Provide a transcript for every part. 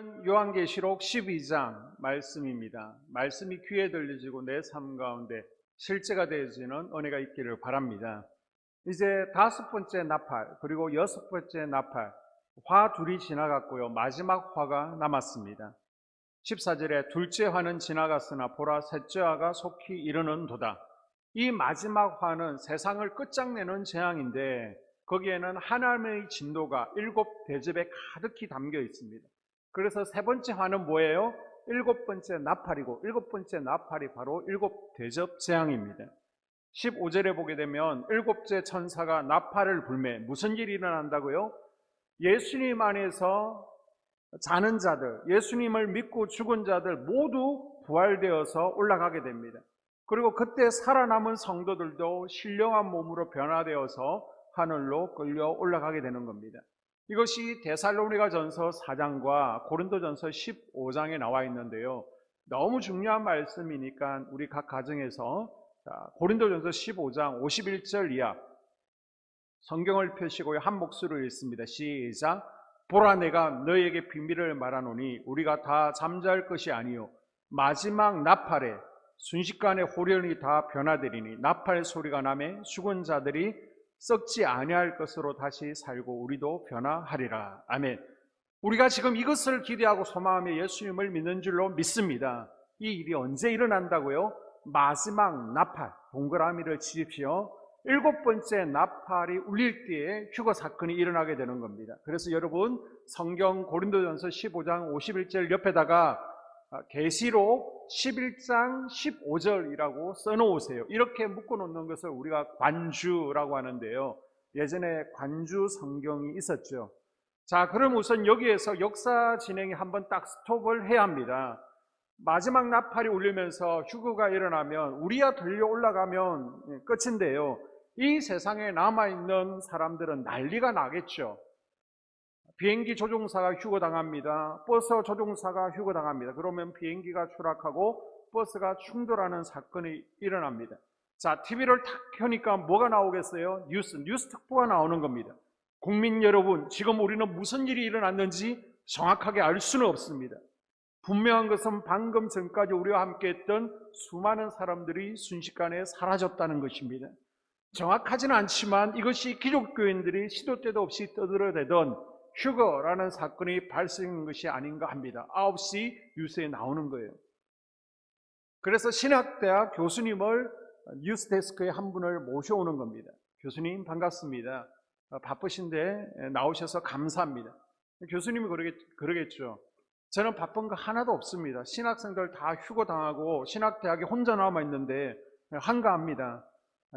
오늘은 요한계시록 12장 말씀입니다. 말씀이 귀에 들려지고 내 삶 가운데 실제가 되어지는 은혜가 있기를 바랍니다. 이제 5번째 나팔 그리고 6번째 나팔 화 둘이 지나갔고요. 마지막 화가 남았습니다. 14절에 둘째 화는 지나갔으나 보라 셋째 화가 속히 이르는도다. 이 마지막 화는 세상을 끝장내는 재앙인데 거기에는 하나님의 진노가 7대접에 가득히 담겨 있습니다. 그래서 세 번째 화는 뭐예요? 7번째 나팔이고 7번째 나팔이 바로 7대접 재앙입니다. 15절에 보게 되면 7째 천사가 나팔을 불매 무슨 일이 일어난다고요? 예수님 안에서 자는 자들, 예수님을 믿고 죽은 자들 모두 부활되어서 올라가게 됩니다. 그리고 그때 살아남은 성도들도 신령한 몸으로 변화되어서 하늘로 끌려 올라가게 되는 겁니다. 이것이 데살로니가전서 4장과 고린도전서 15장에 나와 있는데요. 너무 중요한 말씀이니까 우리 각 가정에서 고린도전서 15장 51절 이하 성경을 펴시고 한 목소리로 읽습니다. 시작. 보라 내가 너희에게 비밀을 말하노니 우리가 다 잠잘 것이 아니요 마지막 나팔에 순식간에 호련이 다 변화되리니 나팔 소리가 나매 죽은 자들이 썩지 아니할 것으로 다시 살고 우리도 변화하리라. 아멘. 우리가 지금 이것을 기대하고 소망하며 예수님을 믿는 줄로 믿습니다. 이 일이 언제 일어난다고요? 마지막 나팔, 동그라미를 치십시오. 7번째 나팔이 울릴 때에 휴거 사건이 일어나게 되는 겁니다. 그래서 여러분 성경 고린도전서 15장 51절 옆에다가 계시록 11장 15절이라고 써놓으세요. 이렇게 묶어놓는 것을 우리가 관주라고 하는데요. 예전에 관주 성경이 있었죠. 자, 그럼 우선 여기에서 역사 진행이 한번 딱 스톱을 해야 합니다. 마지막 나팔이 울리면서 휴거가 일어나면 우리야 들려 올라가면 끝인데요. 이 세상에 남아있는 사람들은 난리가 나겠죠. 비행기 조종사가 휴거당합니다. 버스 조종사가 휴거당합니다. 그러면 비행기가 추락하고 버스가 충돌하는 사건이 일어납니다. 자, TV를 탁 켜니까 뭐가 나오겠어요? 뉴스 특보가 나오는 겁니다. 국민 여러분, 지금 우리는 무슨 일이 일어났는지 정확하게 알 수는 없습니다. 분명한 것은 방금 전까지 우리와 함께 했던 수많은 사람들이 순식간에 사라졌다는 것입니다. 정확하지는 않지만 이것이 기독교인들이 시도 때도 없이 떠들어대던 휴거라는 사건이 발생한 것이 아닌가 합니다. 9시 뉴스에 나오는 거예요. 그래서 신학대학 교수님을 뉴스데스크에 한 분을 모셔오는 겁니다. 교수님 반갑습니다. 바쁘신데 나오셔서 감사합니다. 교수님이 그러겠죠. 저는 바쁜 거 하나도 없습니다. 신학생들 다 휴거당하고 신학대학에 혼자 남아있는데 한가합니다.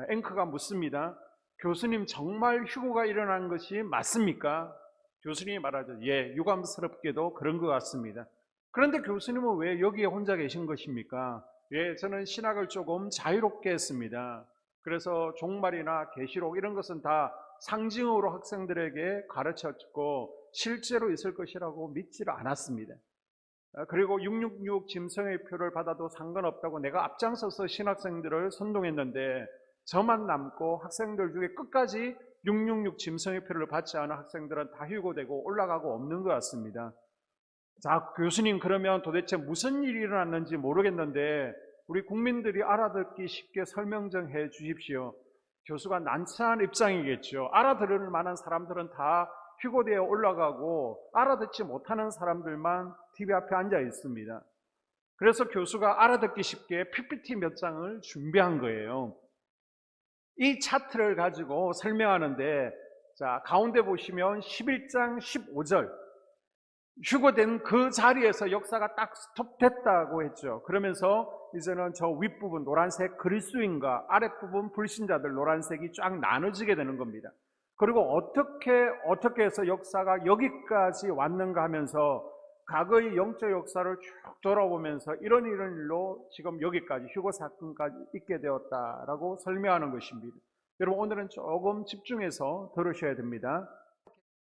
앵커가 묻습니다. 교수님 정말 휴거가 일어난 것이 맞습니까? 교수님이 말하죠. 예, 유감스럽게도 그런 것 같습니다. 그런데 교수님은 왜 여기에 혼자 계신 것입니까? 예, 저는 신학을 조금 자유롭게 했습니다. 그래서 종말이나 계시록 이런 것은 다 상징으로 학생들에게 가르쳤고 실제로 있을 것이라고 믿지를 않았습니다. 그리고 666 짐승의 표를 받아도 상관없다고 내가 앞장서서 신학생들을 선동했는데 저만 남고 학생들 중에 끝까지 666 짐승의 표를 받지 않은 학생들은 다 휴거되고 올라가고 없는 것 같습니다. 자, 교수님 그러면 도대체 무슨 일이 일어났는지 모르겠는데 우리 국민들이 알아듣기 쉽게 설명 좀 해 주십시오. 교수가 난처한 입장이겠죠. 알아들을 만한 사람들은 다 휴거되어 올라가고 알아듣지 못하는 사람들만 TV 앞에 앉아 있습니다. 그래서 교수가 알아듣기 쉽게 PPT 몇 장을 준비한 거예요. 이 차트를 가지고 설명하는데 자, 가운데 보시면 11장 15절 휴거된 그 자리에서 역사가 딱 스톱됐다고 했죠. 그러면서 이제는 저 윗부분 노란색 그리스도인과 아랫부분 불신자들 노란색이 쫙 나눠지게 되는 겁니다. 그리고 어떻게 해서 역사가 여기까지 왔는가 하면서 과거의 영적 역사를 쭉 돌아보면서 이런 일로 지금 여기까지 휴거 사건까지 있게 되었다라고 설명하는 것입니다. 여러분 오늘은 조금 집중해서 들으셔야 됩니다.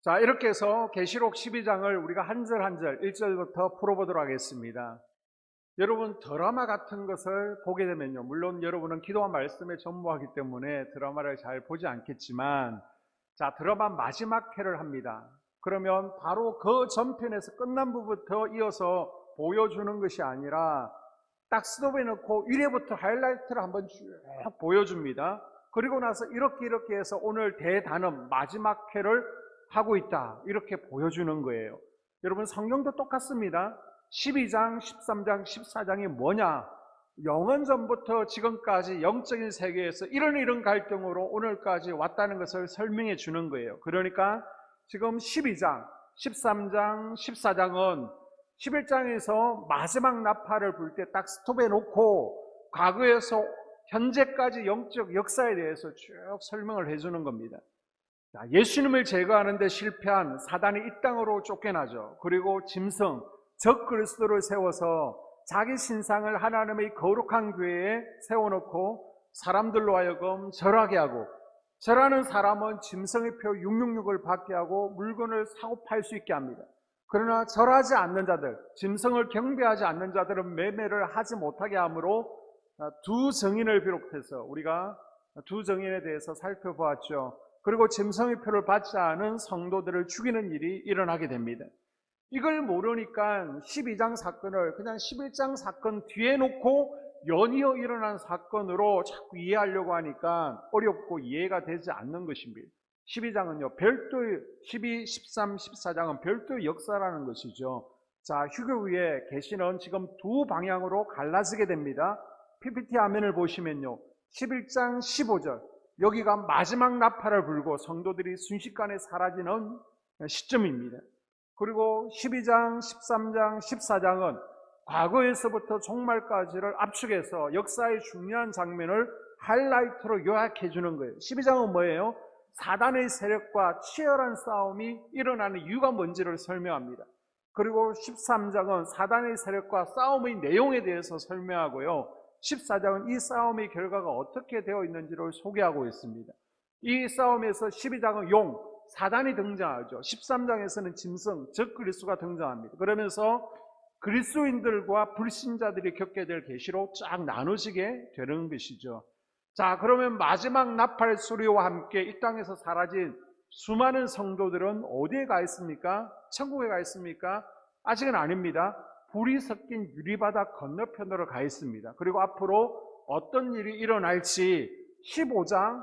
자, 이렇게 해서 계시록 12장을 우리가 한 절 한 절 1절부터 풀어보도록 하겠습니다. 여러분 드라마 같은 것을 보게 되면요, 물론 여러분은 기도와 말씀에 전무하기 때문에 드라마를 잘 보지 않겠지만 자, 드라마 마지막 회를 합니다. 그러면 바로 그 전편에서 끝난 부분부터 이어서 보여주는 것이 아니라 딱 스톱해 놓고 1회부터 하이라이트를 한번 쭉 보여줍니다. 그리고 나서 이렇게 해서 오늘 대단원 마지막 회를 하고 있다, 이렇게 보여주는 거예요. 여러분, 성경도 똑같습니다. 12장, 13장, 14장이 뭐냐? 영원전부터 지금까지 영적인 세계에서 이런 갈등으로 오늘까지 왔다는 것을 설명해 주는 거예요. 그러니까 지금 12장, 13장, 14장은 11장에서 마지막 나팔을 불 때 딱 스톱해 놓고 과거에서 현재까지 영적 역사에 대해서 쭉 설명을 해주는 겁니다. 예수님을 제거하는 데 실패한 사단이 이 땅으로 쫓겨나죠. 그리고 짐승, 적 그리스도를 세워서 자기 신상을 하나님의 거룩한 교회에 세워놓고 사람들로 하여금 절하게 하고, 절하는 사람은 짐승의 표 666을 받게 하고 물건을 사고 팔 수 있게 합니다. 그러나 절하지 않는 자들, 짐승을 경배하지 않는 자들은 매매를 하지 못하게 하므로 두 증인을 비롯해서 우리가 두 증인에 대해서 살펴보았죠. 그리고 짐승의 표를 받지 않은 성도들을 죽이는 일이 일어나게 됩니다. 이걸 모르니까 12장 사건을 그냥 11장 사건 뒤에 놓고 연이어 일어난 사건으로 자꾸 이해하려고 하니까 어렵고 이해가 되지 않는 것입니다. 12장은요, 별도의, 12, 13, 14장은 별도의 역사라는 것이죠. 자, 휴교위에 계시는 지금 두 방향으로 갈라지게 됩니다. PPT 화면을 보시면요, 11장 15절, 여기가 마지막 나팔을 불고 성도들이 순식간에 사라지는 시점입니다. 그리고 12장, 13장, 14장은 과거에서부터 종말까지를 압축해서 역사의 중요한 장면을 하이라이트로 요약해 주는 거예요. 12장은 뭐예요? 사단의 세력과 치열한 싸움이 일어나는 이유가 뭔지를 설명합니다. 그리고 13장은 사단의 세력과 싸움의 내용에 대해서 설명하고요, 14장은 이 싸움의 결과가 어떻게 되어 있는지를 소개하고 있습니다. 이 싸움에서 12장은 용, 사단이 등장하죠. 13장에서는 짐승, 즉 그리스도가 등장합니다. 그러면서 그리스도인들과 불신자들이 겪게 될 계시로 쫙 나누시게 되는 것이죠. 자, 그러면 마지막 나팔 소리와 함께 이 땅에서 사라진 수많은 성도들은 어디에 가 있습니까? 천국에 가 있습니까? 아직은 아닙니다. 불이 섞인 유리바다 건너편으로 가 있습니다. 그리고 앞으로 어떤 일이 일어날지 15장,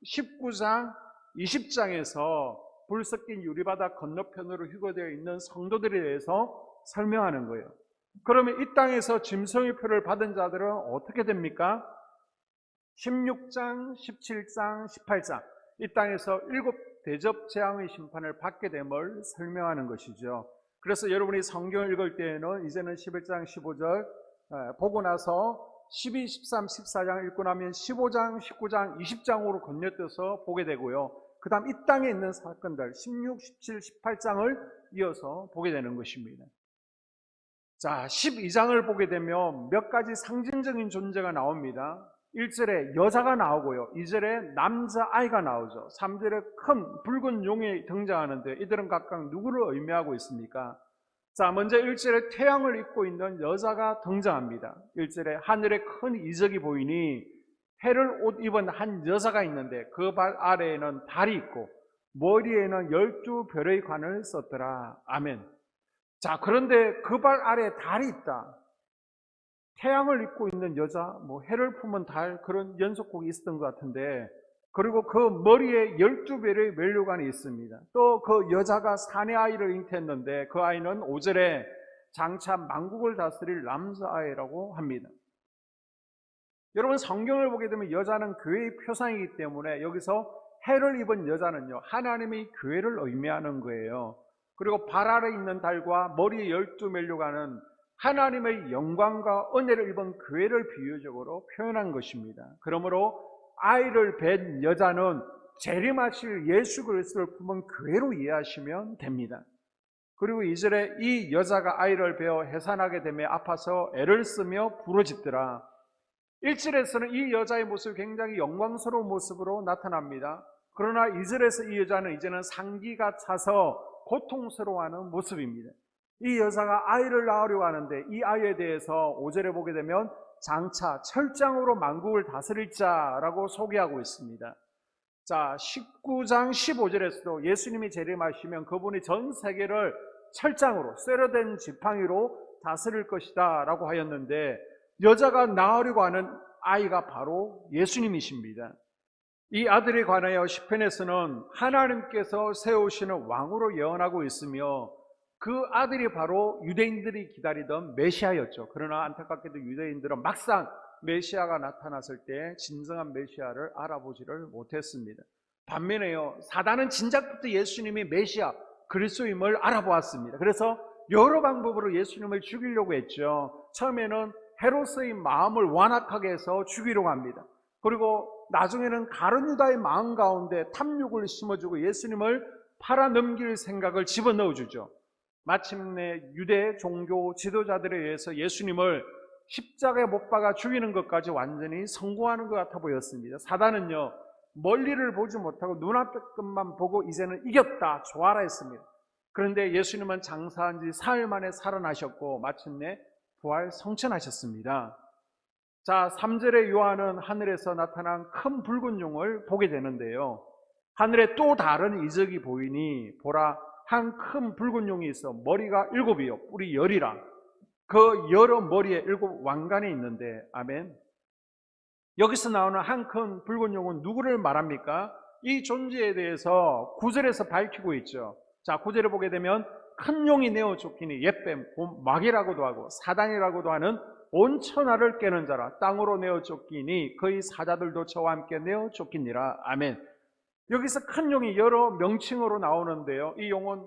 19장, 20장에서 불 섞인 유리바다 건너편으로 휴거되어 있는 성도들에 대해서 설명하는 거예요. 그러면 이 땅에서 짐승의 표를 받은 자들은 어떻게 됩니까? 16장, 17장, 18장, 이 땅에서 7 대접 재앙의 심판을 받게 됨을 설명하는 것이죠. 그래서 여러분이 성경을 읽을 때에는 이제는 11장, 15절 보고 나서 12, 13, 14장 읽고 나면 15장, 19장, 20장으로 건너뛰어서 보게 되고요. 그 다음 이 땅에 있는 사건들 16, 17, 18장을 이어서 보게 되는 것입니다. 자, 12장을 보게 되면 몇 가지 상징적인 존재가 나옵니다. 1절에 여자가 나오고요, 2절에 남자아이가 나오죠. 3절에 큰 붉은 용이 등장하는데 이들은 각각 누구를 의미하고 있습니까? 자, 먼저 1절에 태양을 입고 있는 여자가 등장합니다. 1절에 하늘에 큰 이적이 보이니 해를 옷 입은 한 여자가 있는데 그 발 아래에는 달이 있고 머리에는 12별의 관을 썼더라. 아멘. 자, 그런데 그 발 아래에 달이 있다. 태양을 입고 있는 여자, 해를 품은 달, 그런 연속곡이 있었던 것 같은데, 그리고 그 머리에 12별의 면류관이 있습니다. 또 그 여자가 사내 아이를 잉태했는데 그 아이는 5절에 장차 만국을 다스릴 남자아이라고 합니다. 여러분, 성경을 보게 되면 여자는 교회의 표상이기 때문에 여기서 해를 입은 여자는요, 하나님의 교회를 의미하는 거예요. 그리고 발 아래 있는 달과 머리에 12면류관은 하나님의 영광과 은혜를 입은 교회를 비유적으로 표현한 것입니다. 그러므로 아이를 뵌 여자는 재림하실 예수 그리스도를 품은 교회로 이해하시면 됩니다. 그리고 2절에 이 여자가 아이를 베어 해산하게 되며 아파서 애를 쓰며 부르짖더라. 1절에서는 이 여자의 모습이 굉장히 영광스러운 모습으로 나타납니다. 그러나 2절에서 이 여자는 이제는 상기가 차서 고통스러워하는 모습입니다. 이 여자가 아이를 낳으려고 하는데 이 아이에 대해서 5절에 보게 되면 장차 철장으로 만국을 다스릴 자라고 소개하고 있습니다. 자, 19장 15절에서도 예수님이 재림하시면 그분이 전 세계를 철장으로 쇠로된 지팡이로 다스릴 것이다 라고 하였는데, 여자가 낳으려고 하는 아이가 바로 예수님이십니다. 이 아들에 관하여 시편에서는 하나님께서 세우시는 왕으로 예언하고 있으며, 그 아들이 바로 유대인들이 기다리던 메시아였죠. 그러나 안타깝게도 유대인들은 막상 메시아가 나타났을 때 진정한 메시아를 알아보지를 못했습니다. 반면에요, 사단은 진작부터 예수님이 메시아 그리스도임을 알아보았습니다. 그래서 여러 방법으로 예수님을 죽이려고 했죠. 처음에는 헤롯의 마음을 완악하게 해서 죽이려고 합니다. 그리고 나중에는 가룟 유다의 마음 가운데 탐욕을 심어주고 예수님을 팔아넘길 생각을 집어넣어 주죠. 마침내 유대 종교 지도자들에 의해서 예수님을 십자가에 못 박아 죽이는 것까지 완전히 성공하는 것 같아 보였습니다. 사단은요, 멀리를 보지 못하고 눈앞의 것만 보고 이제는 이겼다, 좋아라 했습니다. 그런데 예수님은 장사한 지 사흘 만에 살아나셨고 마침내 부활 성천하셨습니다. 자, 3절의 요한은 하늘에서 나타난 큰 붉은 용을 보게 되는데요, 하늘에 또 다른 이적이 보이니 보라, 한 큰 붉은 용이 있어 머리가 7이요 뿔이 10이라. 그 여러 머리에 7 왕관이 있는데, 아멘. 여기서 나오는 한 큰 붉은 용은 누구를 말합니까? 이 존재에 대해서 9절에서 밝히고 있죠. 자, 9절에 보게 되면 큰 용이 내어 쫓기니 옛뱀, 마귀라고도 하고 사단이라고도 하는 온 천하를 깨는 자라. 땅으로 내어 쫓기니 그의 사자들도 저와 함께 내어 쫓기니라. 아멘. 여기서 큰 용이 여러 명칭으로 나오는데요, 이 용은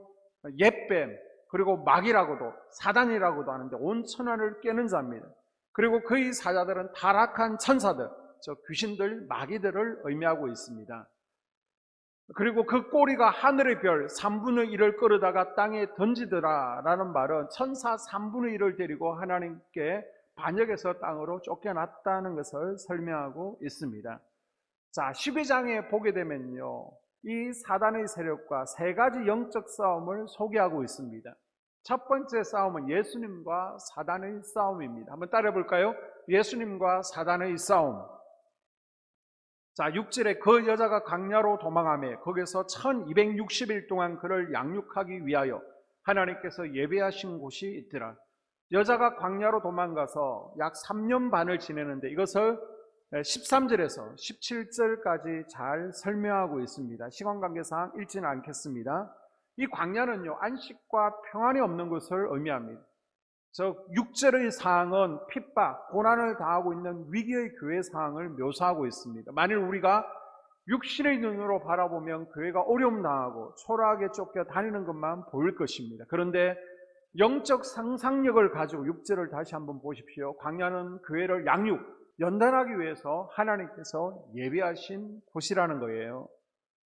옛뱀, 그리고 마귀라고도 사단이라고도 하는데 온 천하를 깨는 자입니다. 그리고 그의 사자들은 타락한 천사들, 저 귀신들, 마귀들을 의미하고 있습니다. 그리고 그 꼬리가 하늘의 별 3분의 1을 끌어다가 땅에 던지더라 라는 말은 천사 3분의 1을 데리고 하나님께 반역해서 땅으로 쫓겨났다는 것을 설명하고 있습니다. 자, 12장에 보게 되면요, 이 사단의 세력과 세 가지 영적 싸움을 소개하고 있습니다. 첫 번째 싸움은 예수님과 사단의 싸움입니다. 한번 따라해 볼까요? 예수님과 사단의 싸움. 자, 6절에 그 여자가 광야로 도망하며 거기서 1260일 동안 그를 양육하기 위하여 하나님께서 예배하신 곳이 있더라. 여자가 광야로 도망가서 약 3년 반을 지내는데 이것을 13절에서 17절까지 잘 설명하고 있습니다. 시간 관계상 읽지는 않겠습니다. 이 광야는요, 안식과 평안이 없는 것을 의미합니다. 저 6절의 사항은 핍박, 고난을 당하고 있는 위기의 교회 상황을 묘사하고 있습니다. 만일 우리가 육신의 눈으로 바라보면 교회가 어려움 당하고 초라하게 쫓겨 다니는 것만 보일 것입니다. 그런데 영적 상상력을 가지고 6절을 다시 한번 보십시오. 광야는 교회를 연단하기 위해서 하나님께서 예비하신 곳이라는 거예요.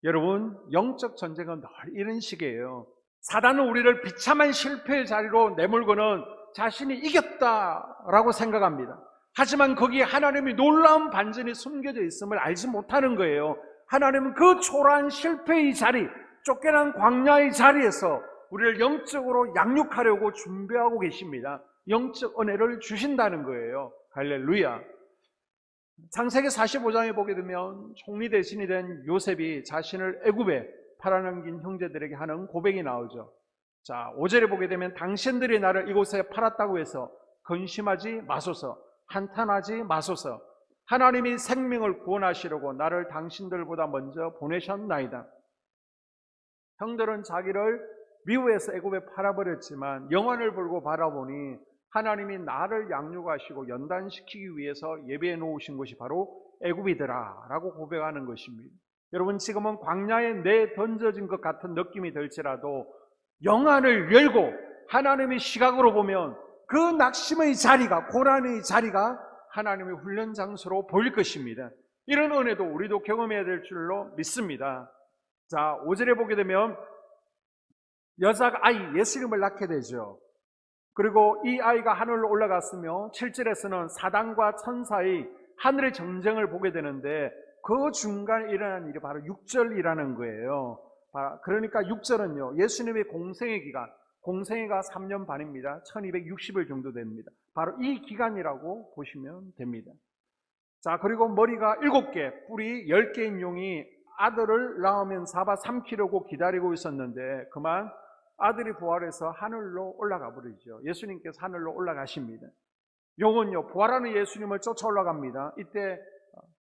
여러분, 영적 전쟁은 늘 이런 식이에요. 사단은 우리를 비참한 실패의 자리로 내몰고는 자신이 이겼다라고 생각합니다. 하지만 거기에 하나님이 놀라운 반전이 숨겨져 있음을 알지 못하는 거예요. 하나님은 그 초라한 실패의 자리, 쫓겨난 광야의 자리에서 우리를 영적으로 양육하려고 준비하고 계십니다. 영적 은혜를 주신다는 거예요. 할렐루야. 창세기 45장에 보게 되면 총리 대신이 된 요셉이 자신을 애굽에 팔아넘긴 형제들에게 하는 고백이 나오죠. 자, 5절에 보게 되면 당신들이 나를 이곳에 팔았다고 해서 근심하지 마소서, 한탄하지 마소서. 하나님이 생명을 구원하시려고 나를 당신들보다 먼저 보내셨나이다. 형들은 자기를 미우에서 애굽에 팔아버렸지만 영원을 보고 바라보니 하나님이 나를 양육하시고 연단시키기 위해서 예배해 놓으신 것이 바로 애굽이더라 라고 고백하는 것입니다. 여러분, 지금은 광야에 내던져진 것 같은 느낌이 들지라도 영안을 열고 하나님의 시각으로 보면 그 낙심의 자리가, 고난의 자리가 하나님의 훈련 장소로 보일 것입니다. 이런 은혜도 우리도 경험해야 될 줄로 믿습니다. 자, 5절에 보게 되면 여자가 아이 예수님을 낳게 되죠. 그리고 이 아이가 하늘로 올라갔으며 7절에서는 사단과 천사의 하늘의 전쟁을 보게 되는데 그 중간에 일어난 일이 바로 6절이라는 거예요. 그러니까 6절은요, 예수님의 공생의 기간, 공생애가 3년 반입니다. 1260일 정도 됩니다. 바로 이 기간이라고 보시면 됩니다. 자, 그리고 머리가 7개, 뿔이 10개인 용이 아들을 낳으면 잡아 삼키려고 기다리고 있었는데 그만 아들이 부활해서 하늘로 올라가 버리죠. 예수님께서 하늘로 올라가십니다. 용은요, 부활하는 예수님을 쫓아 올라갑니다. 이때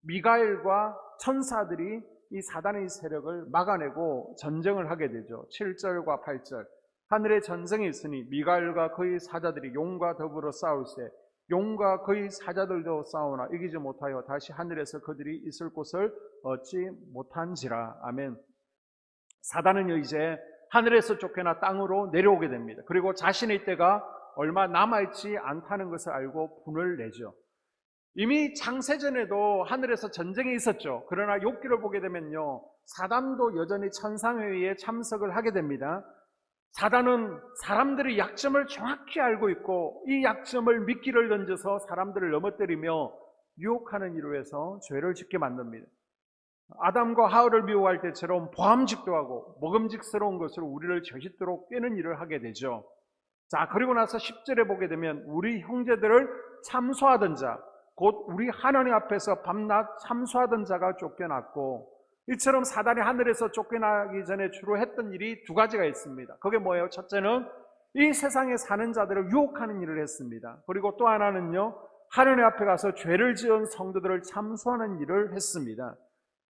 미가엘과 천사들이 이 사단의 세력을 막아내고 전쟁을 하게 되죠. 7절과 8절. 하늘에 전쟁이 있으니 미가엘과 그의 사자들이 용과 더불어 싸울세 용과 그의 사자들도 싸우나 이기지 못하여 다시 하늘에서 그들이 있을 곳을 얻지 못한지라. 아멘. 사단은요, 이제 하늘에서 쫓겨나 땅으로 내려오게 됩니다. 그리고 자신의 때가 얼마 남아있지 않다는 것을 알고 분을 내죠. 이미 창세전에도 하늘에서 전쟁이 있었죠. 그러나 욥기를 보게 되면요, 사단도 여전히 천상회의에 참석을 하게 됩니다. 사단은 사람들의 약점을 정확히 알고 있고 이 약점을 미끼를 던져서 사람들을 넘어뜨리며 유혹하는 일로 해서 죄를 짓게 만듭니다. 아담과 하울을 미워할 때처럼 보암직도 하고 먹음직스러운 것으로 우리를 저짓도록 꿰는 일을 하게 되죠. 자, 그리고 나서 10절에 보게 되면 우리 형제들을 참소하던 자, 곧 우리 하나님 앞에서 밤낮 참소하던 자가 쫓겨났고, 이처럼 사단이 하늘에서 쫓겨나기 전에 주로 했던 일이 두 가지가 있습니다. 그게 뭐예요? 첫째는 이 세상에 사는 자들을 유혹하는 일을 했습니다. 그리고 또 하나는요, 하나님 앞에 가서 죄를 지은 성도들을 참소하는 일을 했습니다.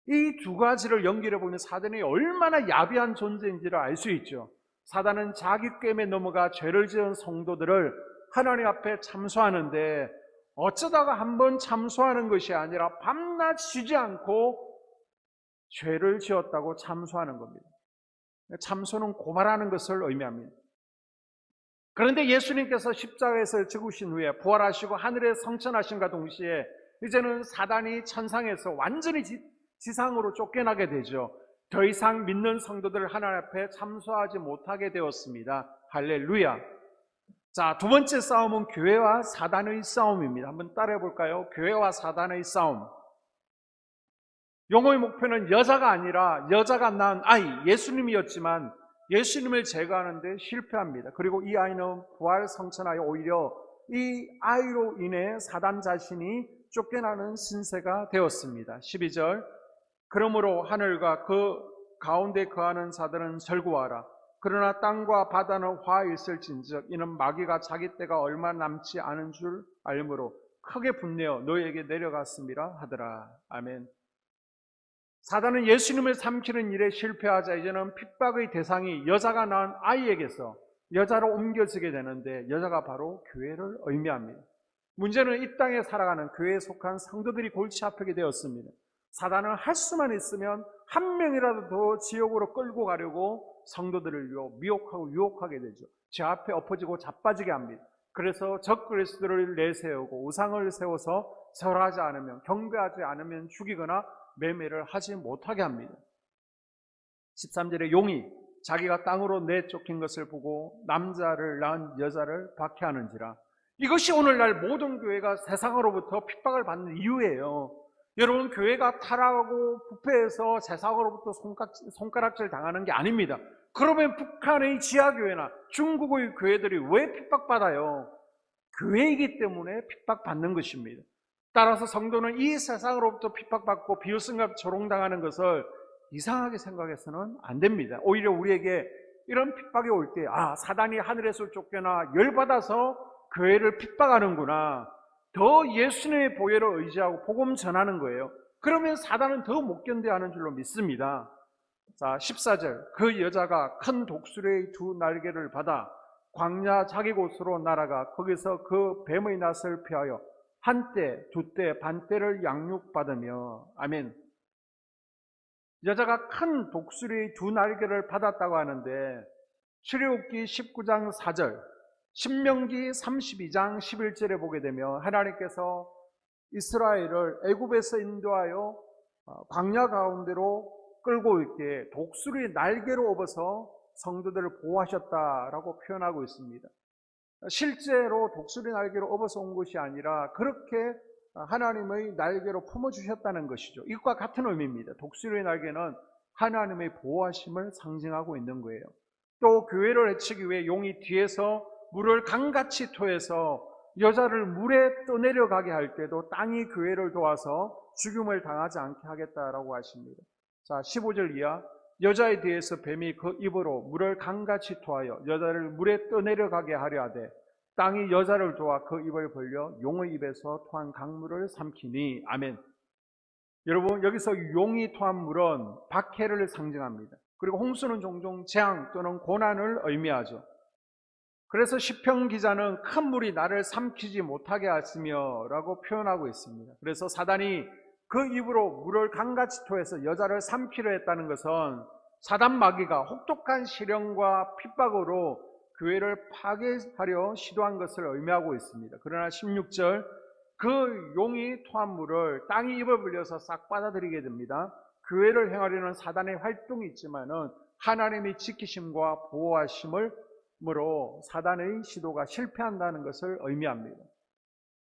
이 두 가지를 연결해 보면 사단이 얼마나 야비한 존재인지를 알 수 있죠. 사단은 자기 꿰매 넘어가 죄를 지은 성도들을 하나님 앞에 참소하는데, 어쩌다가 한번 참소하는 것이 아니라 밤낮 쉬지 않고 죄를 지었다고 참소하는 겁니다. 참소는 고발하는 것을 의미합니다. 그런데 예수님께서 십자가에서 죽으신 후에 부활하시고 하늘에 성천하심과 동시에 이제는 사단이 천상에서 완전히 지상으로 쫓겨나게 되죠. 더 이상 믿는 성도들 하나님 앞에 참소하지 못하게 되었습니다. 할렐루야. 자, 두 번째 싸움은 교회와 사단의 싸움입니다. 한번 따라해 볼까요? 교회와 사단의 싸움. 용어의 목표는 여자가 아니라 여자가 낳은 아이, 예수님이었지만 예수님을 제거하는데 실패합니다. 그리고 이 아이는 부활 성천하여 오히려 이 아이로 인해 사단 자신이 쫓겨나는 신세가 되었습니다. 12절. 그러므로 하늘과 그 가운데 거하는 자들은 절구하라. 그러나 땅과 바다는 화 있을진즉 이는 마귀가 자기 때가 얼마 남지 않은 줄 알므로 크게 분내어 너희에게 내려갔음이라 하더라. 아멘. 사단은 예수님을 삼키는 일에 실패하자 이제는 핍박의 대상이 여자가 낳은 아이에게서 여자로 옮겨지게 되는데, 여자가 바로 교회를 의미합니다. 문제는 이 땅에 살아가는 교회에 속한 성도들이 골치 아프게 되었습니다. 사단은 할 수만 있으면 한 명이라도 더 지옥으로 끌고 가려고 성도들을 미혹하고 유혹하게 되죠. 제 앞에 엎어지고 자빠지게 합니다. 그래서 적그리스도를 내세우고 우상을 세워서 절하지 않으면, 경배하지 않으면 죽이거나 매매를 하지 못하게 합니다. 13절에 용이 자기가 땅으로 내쫓긴 것을 보고 남자를 낳은 여자를 박해하는지라. 이것이 오늘날 모든 교회가 세상으로부터 핍박을 받는 이유예요. 여러분, 교회가 타락하고 부패해서 세상으로부터 손가락질 당하는 게 아닙니다. 그러면 북한의 지하교회나 중국의 교회들이 왜 핍박받아요? 교회이기 때문에 핍박받는 것입니다. 따라서 성도는 이 세상으로부터 핍박받고 비웃음과 조롱당하는 것을 이상하게 생각해서는 안 됩니다. 오히려 우리에게 이런 핍박이 올 때, 사단이 하늘에서 쫓겨나 열받아서 교회를 핍박하는구나, 더 예수님의 보혈을 의지하고 복음 전하는 거예요. 그러면 사단은 더 못 견뎌하는 줄로 믿습니다. 자, 14절. 그 여자가 큰 독수리의 두 날개를 받아 광야 자기 곳으로 날아가 거기서 그 뱀의 낯을 피하여 한때, 두때, 반때를 양육받으며. 아멘. 여자가 큰 독수리의 두 날개를 받았다고 하는데, 출애굽기 19장 4절, 신명기 32장 11절에 보게 되면 하나님께서 이스라엘을 애굽에서 인도하여 광야 가운데로 끌고 있게 독수리의 날개로 업어서 성도들을 보호하셨다라고 표현하고 있습니다. 실제로 독수리 날개로 업어서 온 것이 아니라 그렇게 하나님의 날개로 품어주셨다는 것이죠. 이것과 같은 의미입니다. 독수리의 날개는 하나님의 보호하심을 상징하고 있는 거예요. 또 교회를 해치기 위해 용이 뒤에서 물을 강같이 토해서 여자를 물에 떠내려가게 할 때도 땅이 교회를 도와서 죽음을 당하지 않게 하겠다라고 하십니다. 자, 15절 이하. 여자에 대해서 뱀이 그 입으로 물을 강같이 토하여 여자를 물에 떠내려가게 하려 하되 땅이 여자를 도와 그 입을 벌려 용의 입에서 토한 강물을 삼키니. 아멘. 여러분, 여기서 용이 토한 물은 박해를 상징합니다. 그리고 홍수는 종종 재앙 또는 고난을 의미하죠. 그래서 시편 기자는 큰 물이 나를 삼키지 못하게 하시며 라고 표현하고 있습니다. 그래서 사단이 그 입으로 물을 강같이 토해서 여자를 삼키려 했다는 것은 사단 마귀가 혹독한 시련과 핍박으로 교회를 파괴하려 시도한 것을 의미하고 있습니다. 그러나 16절, 그 용이 토한 물을 땅이 입을 벌려서 싹 받아들이게 됩니다. 교회를 행하려는 사단의 활동이 있지만은 하나님이 지키심과 보호하심으로 사단의 시도가 실패한다는 것을 의미합니다.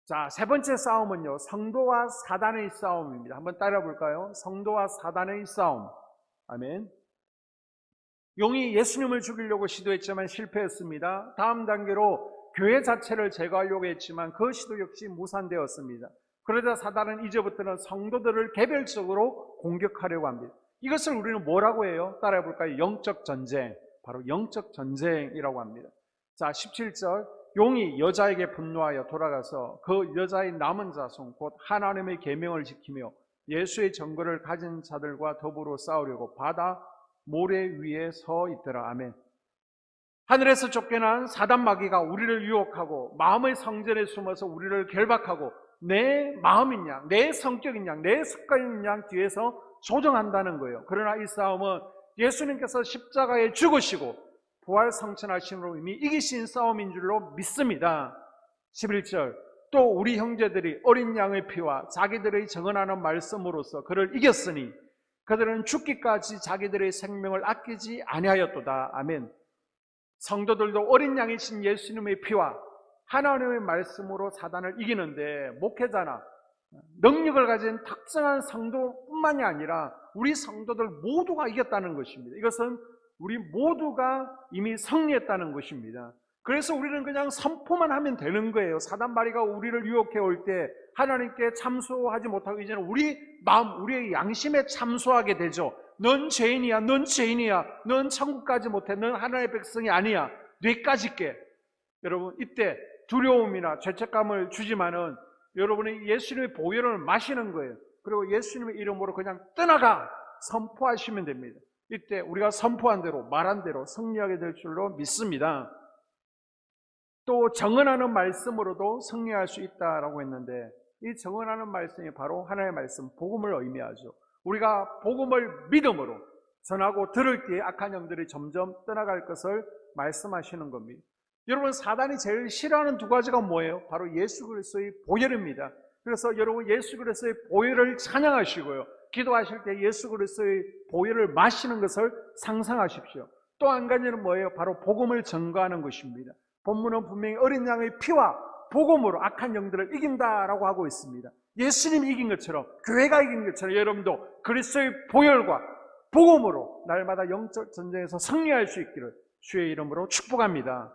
자, 세 번째 싸움은요, 성도와 사단의 싸움입니다. 한번 따라 볼까요? 성도와 사단의 싸움. 아멘. 용이 예수님을 죽이려고 시도했지만 실패했습니다. 다음 단계로 교회 자체를 제거하려고 했지만 그 시도 역시 무산되었습니다. 그러자 사단은 이제부터는 성도들을 개별적으로 공격하려고 합니다. 이것을 우리는 뭐라고 해요? 따라해 볼까요? 영적 전쟁. 바로 영적 전쟁이라고 합니다. 자, 17절. 용이 여자에게 분노하여 돌아가서 그 여자의 남은 자손 곧 하나님의 계명을 지키며 예수의 증거를 가진 자들과 더불어 싸우려고 바다 모래 위에 서 있더라. 아멘. 하늘에서 쫓겨난 사단 마귀가 우리를 유혹하고 마음의 성전에 숨어서 우리를 결박하고 내 마음인 양, 내 성격인 양, 내 습관인 양 뒤에서 조정한다는 거예요. 그러나 이 싸움은 예수님께서 십자가에 죽으시고 부활 성천하심으로 이미 이기신 싸움인 줄로 믿습니다. 11절. 또 우리 형제들이 어린 양의 피와 자기들의 정언하는 말씀으로써 그를 이겼으니 그들은 죽기까지 자기들의 생명을 아끼지 아니하였도다. 아멘. 성도들도 어린 양이신 예수님의 피와 하나님의 말씀으로 사단을 이기는데, 목회자나 능력을 가진 특정한 성도뿐만이 아니라 우리 성도들 모두가 이겼다는 것입니다. 이것은 우리 모두가 이미 승리했다는 것입니다. 그래서 우리는 그냥 선포만 하면 되는 거예요. 사단 마귀가 우리를 유혹해 올 때 하나님께 참소하지 못하고 이제는 우리 마음, 우리의 양심에 참소하게 되죠. 넌 죄인이야, 넌 죄인이야, 넌 천국 가지 못해, 넌 하나님의 백성이 아니야, 뇌까지 깨. 여러분, 이때 두려움이나 죄책감을 주지만은 여러분이 예수님의 보혈을 마시는 거예요. 그리고 예수님의 이름으로 그냥 떠나가 선포하시면 됩니다. 이때 우리가 선포한 대로, 말한 대로 승리하게 될 줄로 믿습니다. 또 정언하는 말씀으로도 승리할 수 있다라고 했는데, 이 정언하는 말씀이 바로 하나님의 말씀, 복음을 의미하죠. 우리가 복음을 믿음으로 전하고 들을 때에 악한 영들이 점점 떠나갈 것을 말씀하시는 겁니다. 여러분, 사단이 제일 싫어하는 두 가지가 뭐예요? 바로 예수 그리스도의 보혈입니다. 그래서 여러분, 예수 그리스도의 보혈을 찬양하시고요, 기도하실 때 예수 그리스도의 보혈을 마시는 것을 상상하십시오. 또 한 가지는 뭐예요? 바로 복음을 전가하는 것입니다. 본문은 분명히 어린 양의 피와 복음으로 악한 영들을 이긴다라고 하고 있습니다. 예수님이 이긴 것처럼, 교회가 이긴 것처럼 여러분도 그리스도의 보혈과 복음으로 날마다 영적 전쟁에서 승리할 수 있기를 주의 이름으로 축복합니다.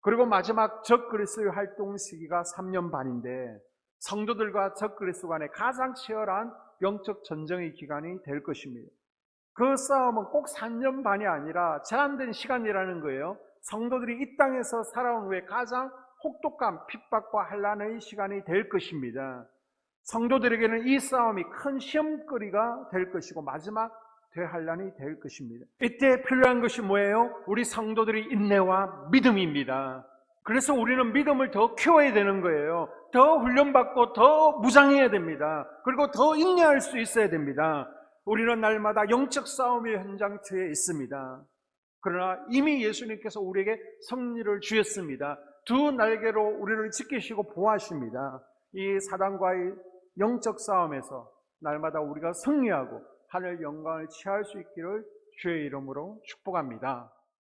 그리고 마지막 적그리스도의 활동 시기가 3년 반인데, 성도들과 적그리스도 간의 가장 치열한 영적 전쟁의 기간이 될 것입니다. 그 싸움은 꼭 3년 반이 아니라 제한된 시간이라는 거예요. 성도들이 이 땅에서 살아온 후에 가장 혹독한 핍박과 환난의 시간이 될 것입니다. 성도들에게는 이 싸움이 큰 시험거리가 될 것이고 마지막 대환난이 될 것입니다. 이때 필요한 것이 뭐예요? 우리 성도들의 인내와 믿음입니다. 그래서 우리는 믿음을 더 키워야 되는 거예요. 더 훈련받고 더 무장해야 됩니다. 그리고 더 인내할 수 있어야 됩니다. 우리는 날마다 영적 싸움의 현장터에 있습니다. 그러나 이미 예수님께서 우리에게 승리를 주셨습니다. 두 날개로 우리를 지키시고 보호하십니다. 이 사단과의 영적 싸움에서 날마다 우리가 승리하고 하늘 영광을 취할 수 있기를 주의 이름으로 축복합니다.